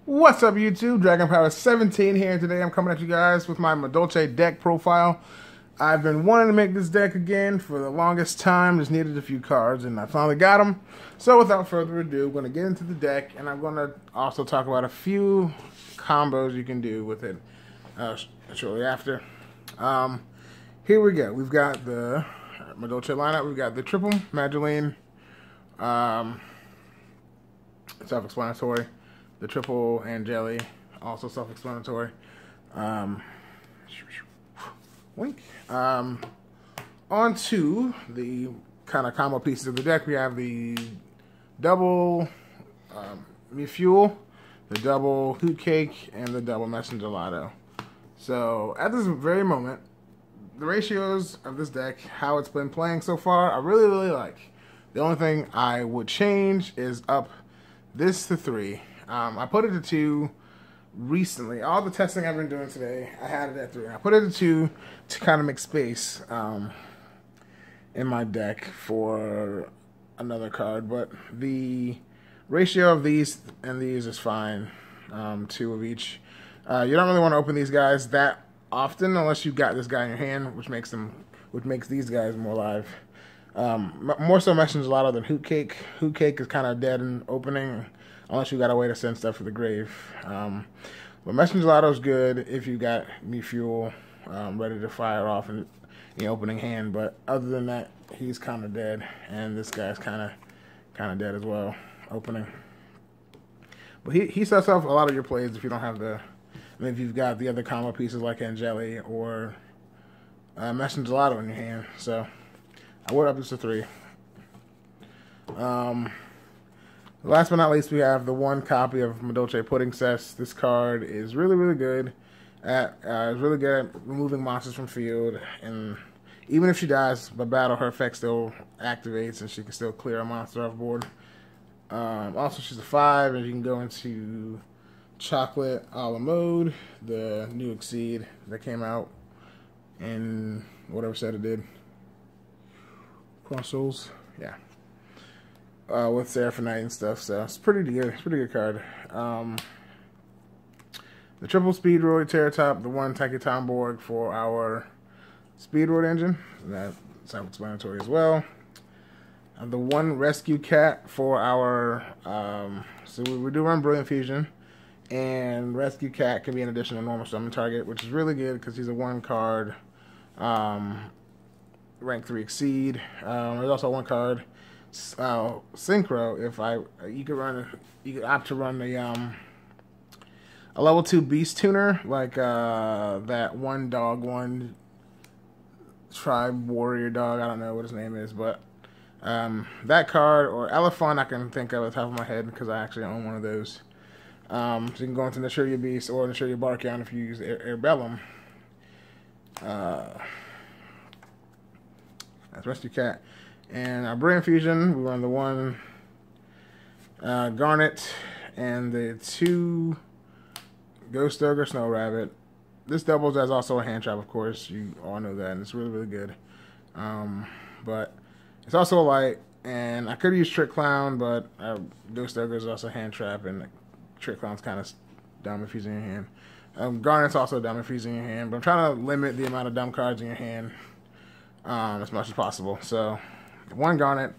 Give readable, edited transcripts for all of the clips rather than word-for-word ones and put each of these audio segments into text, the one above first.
What's up, YouTube? Dragon Power 17 here, and today I'm coming at you guys with my Madolche deck profile. I've been wanting to make this deck again for the longest time, just needed a few cards, and I finally got them. So without further ado, I'm going to get into the deck, and I'm going to also talk about a few combos you can do with it shortly after. Here we go. We've got the Madolche lineup. We've got the triple Madolche, self-explanatory. The triple Angeli, also self-explanatory. Wink. On to the kind of combo pieces of the deck. We have the double Fuel, the double Hoot Cake, and the double Messenger Lotto. So at this very moment, the ratios of this deck, how it's been playing so far, I really like. The only thing I would change is up this to 3. I put it to 2 recently. All the testing I've been doing today, I had it at 3. I put it to 2 to kind of make space in my deck for another card. But the ratio of these and these is fine. 2 of each. You don't really want to open these guys that often unless you've got this guy in your hand, which makes these guys more live. More so Messenger Lotto than Hoot Cake. Hoot Cake is kind of dead in opening unless you got a way to send stuff to the grave. But Messenger Lotto is good if you got Me Fuel ready to fire off in the opening hand. But other than that, he's kind of dead, and this guy's kind of dead as well opening. But he sets off a lot of your plays if you don't have if you've got the other combo pieces like Angeli or Messenger Lotto in your hand. So I would up this to 3. Last but not least, we have the 1 copy of Madolche Pudding Cess. This card is really good at removing monsters from field, and even if she dies by battle, her effect still activates, and she can still clear a monster off board. Also, she's a 5, and you can go into Chocolate a la Mode, the new Exceed that came out in whatever set it did. Cross Souls, yeah. With Seraphonite and stuff, so it's pretty good. It's a pretty good card. The triple Speed Roid Terratop, the 1 Taiki Tomborg for our Speed Roid engine. That's self-explanatory as well. And the 1 Rescue Cat for our. So we do run Brilliant Fusion, and Rescue Cat can be an additional normal summon target, which is really good because he's a 1 card. Rank 3 Exceed. There's also 1 card. Synchro. You could opt to run a level 2 Beast Tuner, like that 1 dog, 1 tribe warrior dog. I don't know what his name is, but that card, or Elephant, I can think of at the top of my head because I actually own one of those. So you can go into Naturia Beast or Naturia Barkion if you use Airbellum. That's Rescue Cat. And our Brilliant Fusion, we run the 1 Garnet and the 2 Ghost Ogre Snow Rabbit. This doubles as also a hand trap, of course. You all know that, and it's really good. But it's also a light, and I could use Trick Clown, but Ghost Ogre is also a hand trap, and Trick Clown's kind of dumb if he's in your hand. Garnet's also dumb if he's in your hand, but I'm trying to limit the amount of dumb cards in your hand as much as possible. So 1 Garnet.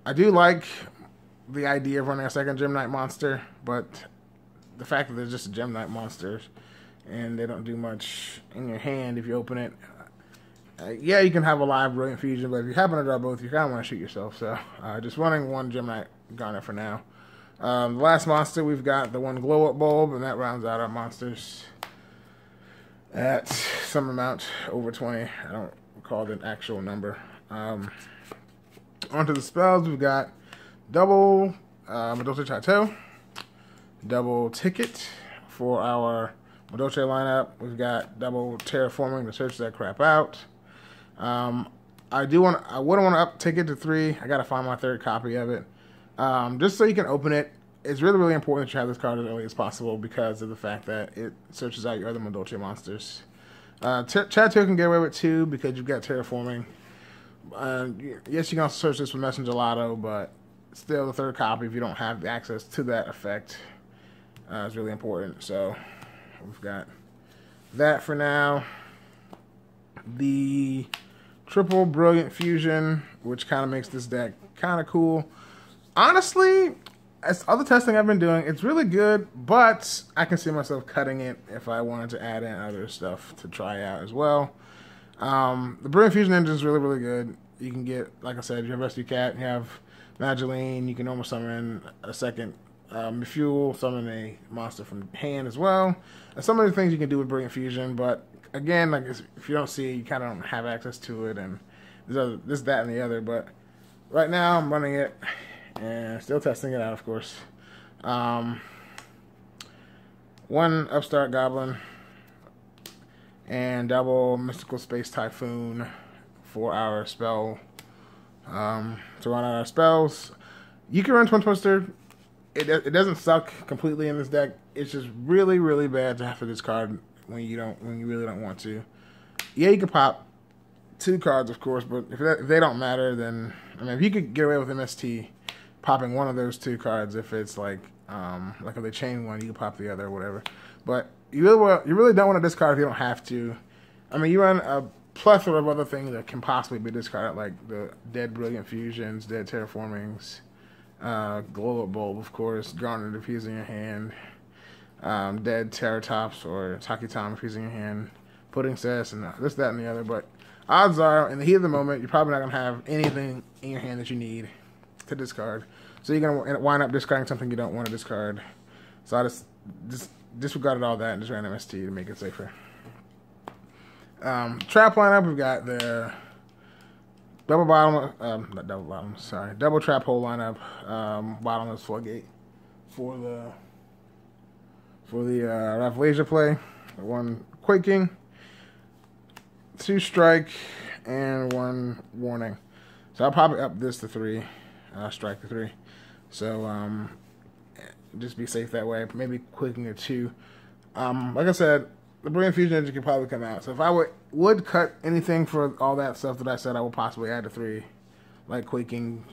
I do like the idea of running a 2nd Gem Knight monster, but the fact that they're just Gem Knight monsters and they don't do much in your hand if you open it. Yeah, you can have a live Brilliant Fusion, but if you happen to draw both, you kind of want to shoot yourself. So just running 1 Gem Knight Garnet for now. The last monster, we've got the 1 Glow Up Bulb, and that rounds out our monsters at some amount over 20. I don't recall the actual number. Onto the spells, we've got double Madolche Chateau, double Ticket for our Madolche lineup. We've got double Terraforming to search that crap out. I wouldn't want to up Ticket to 3. I gotta find my 3rd copy of it. Just so you can open it. It's really important that you have this card as early as possible because of the fact that it searches out your other Madolche monsters. Chateau can get away with 2 because you've got Terraforming. Yes, you can also search this with Messenger Lotto, but still the 3rd copy if you don't have access to that effect. is really important. So we've got that for now. The triple Brilliant Fusion, which kind of makes this deck kind of cool. Honestly, as other testing I've been doing, it's really good, but I can see myself cutting it if I wanted to add in other stuff to try out as well. The Brilliant Fusion engine is really, really good. You can get, like I said, you have Rescue Cat, you have Madolche, you can almost summon a second Fuel, summon a monster from hand as well. And some of the things you can do with Brilliant Fusion, but again, like if you don't see it, you kind of don't have access to it, and there's this, that, and the other. But right now, I'm running it and still testing it out, of course. One Upstart Goblin and double Mystical Space Typhoon for our spell. To run out our spells, you can run Twin Twister. It doesn't suck completely in this deck. It's just really, really bad to have to discard when you really don't want to. Yeah, you can pop 2 cards, of course, but if they don't matter, then I mean, if you could get away with MST popping one of those 2 cards, if it's like if they chain one, you can pop the other or whatever. But you really don't want to discard if you don't have to. I mean, you run a plethora of other things that can possibly be discarded, like the Dead Brilliant Fusions, Dead Terraformings, Glow Up Bulb, of course, Garnet if he's in your hand, Dead Terratops or Taki-Tom if he's in your hand, Pudding Cess, and this, that, and the other. But odds are, in the heat of the moment, you're probably not going to have anything in your hand that you need to discard. So you're going to wind up discarding something you don't want to discard. So I just disregarded all that and just ran MST to make it safer. Trap lineup, we've got the double trap hole lineup, bottomless floodgate for the Rafflesia play. 1 Quaking, 2 Strike, and 1 Warning. So I'll probably up this to 3, Strike to 3. So just be safe that way. Maybe Quaking to 2. Like I said, the Brilliant Fusion engine could probably come out. So if I would cut anything for all that stuff that I said, I would possibly add to 3, like Quaking,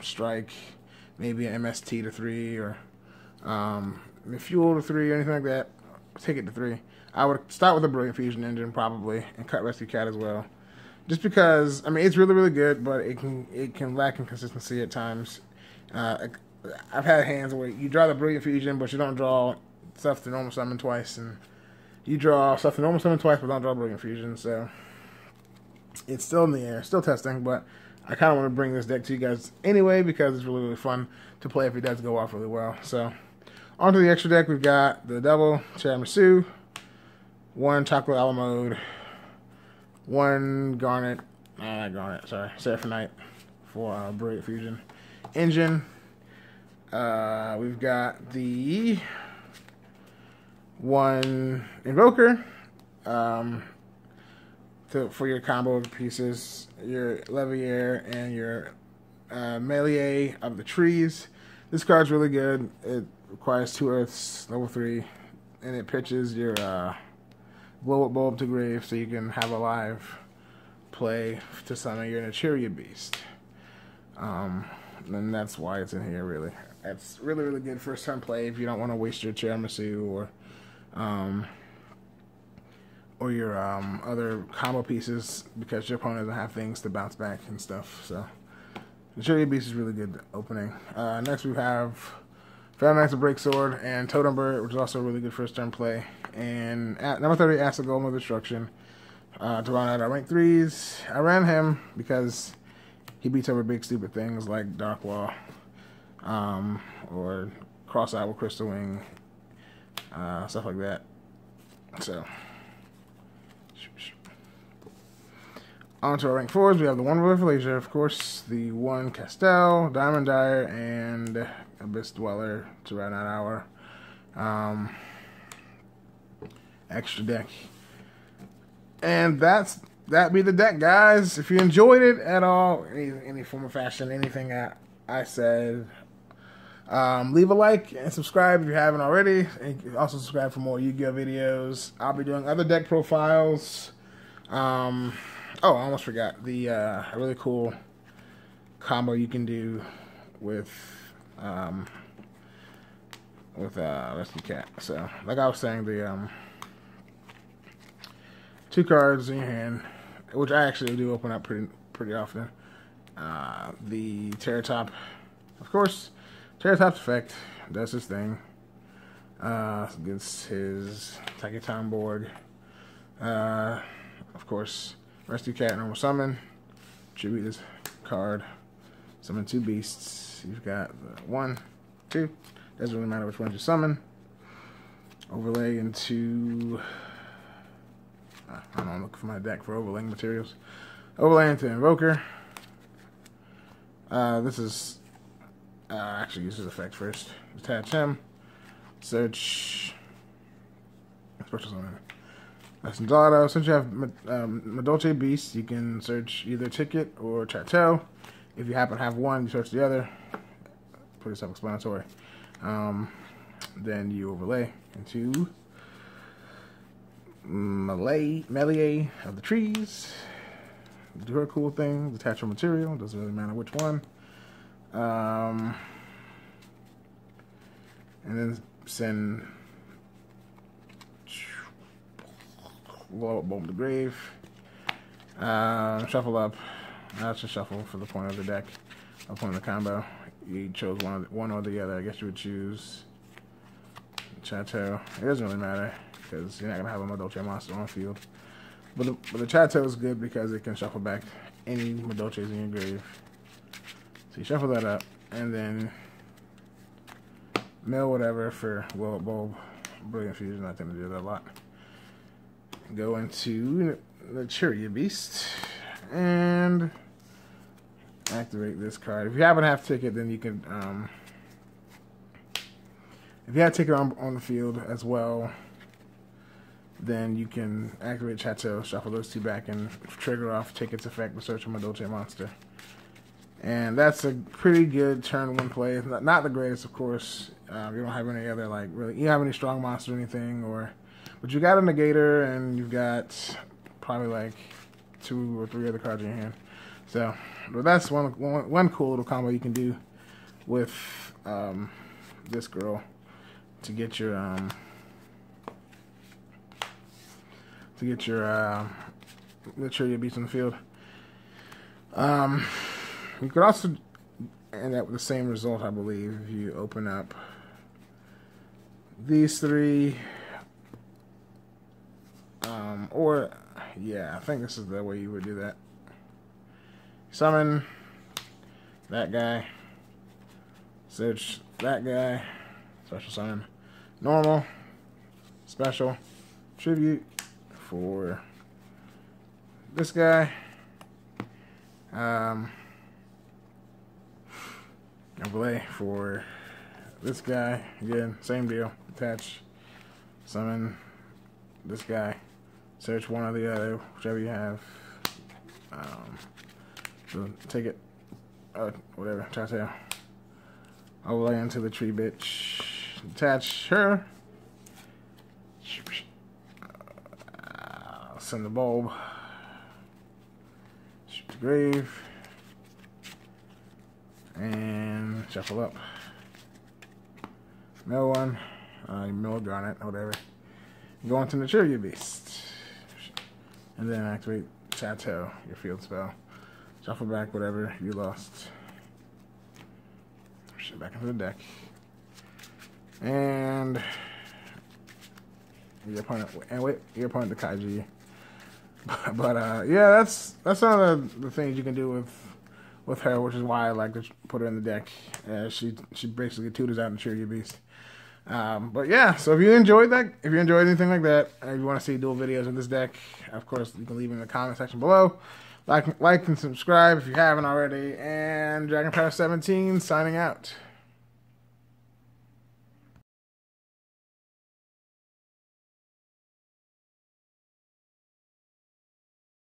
Strike, maybe an MST to 3, or Fuel to 3, or anything like that. Take it to 3. I would start with the Brilliant Fusion engine probably, and cut Rescue Cat as well. Just because, I mean, it's really, really good, but it can lack in consistency at times. I've had hands where you draw the Brilliant Fusion, but you don't draw stuff to normal summon twice, and you draw stuff to normal summon twice, but don't draw Brilliant Fusion. So it's still in the air, still testing, but I kind of want to bring this deck to you guys anyway because it's really, really fun to play if it does go off really well. So onto the extra deck, we've got the double Tiramisu, 1 Chocolate a la Mode, 1 Garnet, not Garnet, sorry, Seraphonite for Brilliant Fusion engine. We've got the 1 Invoker for your combo pieces, your Leviair and your Melee of the Trees. This card's really good. It requires 2 Earths, level 3, and it pitches your Blow Up Bulb to grave so you can have a live play to summon your Naturia Beast. And that's why it's in here, really. It's really, really good first turn play if you don't want to waste your Tiramisu or your other combo pieces, because your opponent doesn't have things to bounce back and stuff. So Naturia Beast is really good opening. Next we have Knights of Breaksword and Totem Bird, which is also a really good first turn play. And at number 30, Acid Golem of Destruction. To run out our rank 3s. I ran him because he beats over big stupid things like Darkwaw, or Cross-Eyed with Crystal Wing, stuff like that. So on to our rank 4s, we have the 1 Rafflesia, of course, the 1 Castell, Diamond Dyer, and Abyss Dweller to run out our extra deck. And that be the deck, guys. If you enjoyed it at all, any form of fashion, anything I said, leave a like and subscribe if you haven't already. And you can also subscribe for more Yu-Gi-Oh videos. I'll be doing other deck profiles. Oh, I almost forgot the a really cool combo you can do with with Rescue Cat. So, like I was saying, the 2 cards in your hand, which I actually do open up pretty often. The Terratop, of course, Terratop's effect does his thing against his Taketon board. Of course, Rescue Cat, normal summon, tribute this card, summon 2 beasts. You've got 1, 2, doesn't really matter which ones you summon. Overlay into, I don't know, I'm looking for my deck for overlaying materials. Overlay into Invoker. This is, actually use his effect first. Attach him. Search. Special summon. That's Madolche. Since you have Madolche Beast, you can search either Ticket or Chateau. If you happen to have one, you search the other. Pretty self-explanatory. Then you overlay into Melee of the Trees. Do her cool thing. Detach her material. Doesn't really matter which one. And then send Bomb the Grave. Shuffle up. That's just shuffle for the point of the deck. I'll point of the combo. You chose one or the other. I guess you would choose Chateau. It doesn't really matter because you're not gonna have a Madolche monster on the field. But the Chateau is good because it can shuffle back any Madolches in your grave. So you shuffle that up and then mill whatever for Will Bulb. Brilliant Fusion, I tend to do that a lot. Go into the Cheerio Beast and activate this card. If you happen to have Ticket, then you can, if you have Ticket on the field as well, then you can activate Chateau, shuffle those 2 back, and trigger off Ticket's effect to search a Madolche monster. And that's a pretty good turn 1 play. Not the greatest, of course. You don't have any other, like, really, you don't have any strong monster or anything, but you got a Negator, and you've got probably like 2 or 3 other cards in your hand. So, but that's one cool little combo you can do with this girl to get your Cheerio Beast on the field. You could also end up with the same result, I believe, if you open up these 3. Or, yeah, I think this is the way you would do that. Summon that guy. Search that guy. Special summon. Normal. Special. Tribute for this guy. Overlay for this guy. Again, same deal. Attach. Summon this guy. Search one or the other, whichever you have. So take it, whatever, Chateau. Overlay into the tree bitch. Attach her. Send the bulb. Shoot the grave. And shuffle up. Mill one. Mill garnet, whatever. Go into the Cheerio Beast. And then activate Chateau, your field spell. Shuffle back whatever you lost. Shit back into the deck. And your opponent, your opponent to Kaiji. But yeah, that's some of the things you can do with her, which is why I like to put her in the deck. She basically tutors out in Cheerio Beast. But yeah, so if you enjoyed that, if you enjoyed anything like that, and if you want to see dual videos in this deck, of course, you can leave it in the comment section below. Like and subscribe if you haven't already. And Dragon Power 17 signing out.